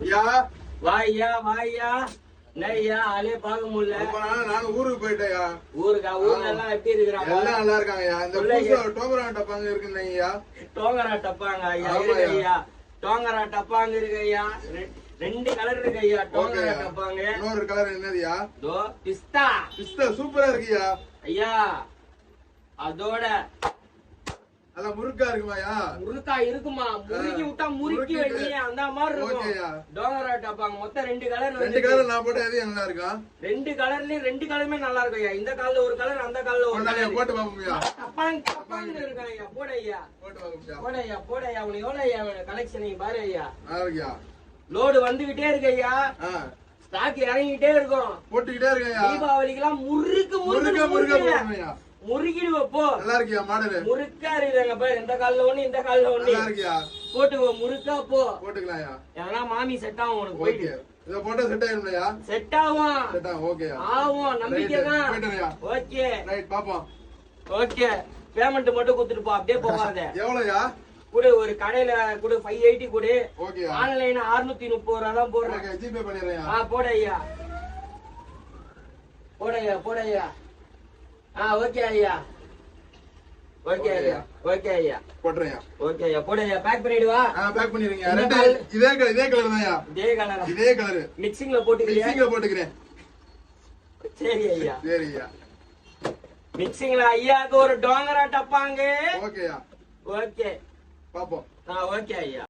ஐயா வாய்யா வாய்யா நையா ஆளே பார்க்க முடியல. நானும் ஊருக்கு போயிட்டேயா. ஊர்ல எல்லாம் எப்படி இருக்கிறாங்க? எல்லாம் நல்லா இருக்காங்கய்யா. இந்த புதுசா டோங்கரா டப்பாங்க இருக்குன்னு ஐயா. டோங்கரா டப்பாங்க ஐயா இருக்கு ஐயா. டோங்கரா டப்பாங்க இருக்கு ஐயா. 2 கலர் இருக்கு ஐயா. டோங்கரா டப்பாங்க. இன்னொரு கலர் என்னதுயா? பிஸ்தா. பிஸ்தா சூப்பரா இருக்குயா ஐயா. அதோட அதான் முறுக்கா இருக்குமாயா? முறுக்கா இருக்குமா? முறுக்கி விட்டா முறுக்கி வெட்டி அந்த மாதிரி இருக்கும். டோங்கரா டப்பாங்க மொத்தம் 2 கலர். 2 கலர் நான் போட்டு எது நல்லா இருக்கும்? 2 கலர்லயும் 2 கலருமே நல்லா இருக்கும் ஐயா. இந்த கால்ல ஒரு கலர், அந்த கால்ல ஒரு கலர். போட்டு பாப்போம்யா. டப்பாங்க இருக்கான் ஐயா. போடு ஐயா. போட்டு பாப்போம்யா. போடு ஐயா. போடு ஐயா. உனக்கு எவ்வளவு ஐயா கலெக்ஷன் பாரு ஐயா. ஆரியா. லோடு வந்துகிட்டே இருக்கு ஐயா. ஸ்டாக் இறங்கிட்டே இருக்கும். போட்டுக்கிட்டே இருக்கேன்யா. தீபாவளிக்குலாம் முறுக்கு முறுக்கு போடுமையா. முறுக்கிடுவ போ. நல்லா இருக்கியா மாடல்? முறுக்கா இருக்காங்க பாரு. இந்த கால்ல ஒண்ணு, இந்த கால்ல ஒண்ணு. நல்லா இருக்கியா? போட்டுக்கோ முறுக்கா போ. போட்டுக்கலாம்யா. ஏன்னா மாமி செட் ஆகும் உனக்கு. போயிட்டு இத போட்டா செட் ஆயிரும்லையா? செட் ஆகும். செட் ஆகும். ஓகேயா. ஆகும். நம்பிக்கை தான். போய்டறயா. ஓகே. ரைட் பாப்போம். ஓகே. பேமெண்ட் மட்டும் கொடுத்துட்டு போ. அப்படியே போகாத. எவ்வளவுயா? குடு ஒரு கடையில குடு 580 குடு. ஓகே. ஆன்லைன் 630 ரூபாய் தான் போடுறேன். ஓகே ஜிபே பண்ணிறேன். போடு ஐயா. போடு ஐயா. போடு ஐயா. ஓகே ஐயா. ஓகே ஐயா. ஓகே ஐயா. போட்றேன். ஓகே ஐயா. போடு ஐயா. பேக் பண்ணிடுவா. பேக் பண்ணிருங்க. ரெண்டு இதே கலர் தான்யா. இதே கலர். மிக்சிங்ல போட்டுக்கறியா? மிக்சிங்ல போட்டுக்கறேன். சரி ஐயா. சரி ஐயா. மிக்சிங்ல ஐயாக்கு ஒரு டோங்கரா டப்பாங்க. ஓகேயா. ஓகே. பாப்போம். ஓகே ஐயா.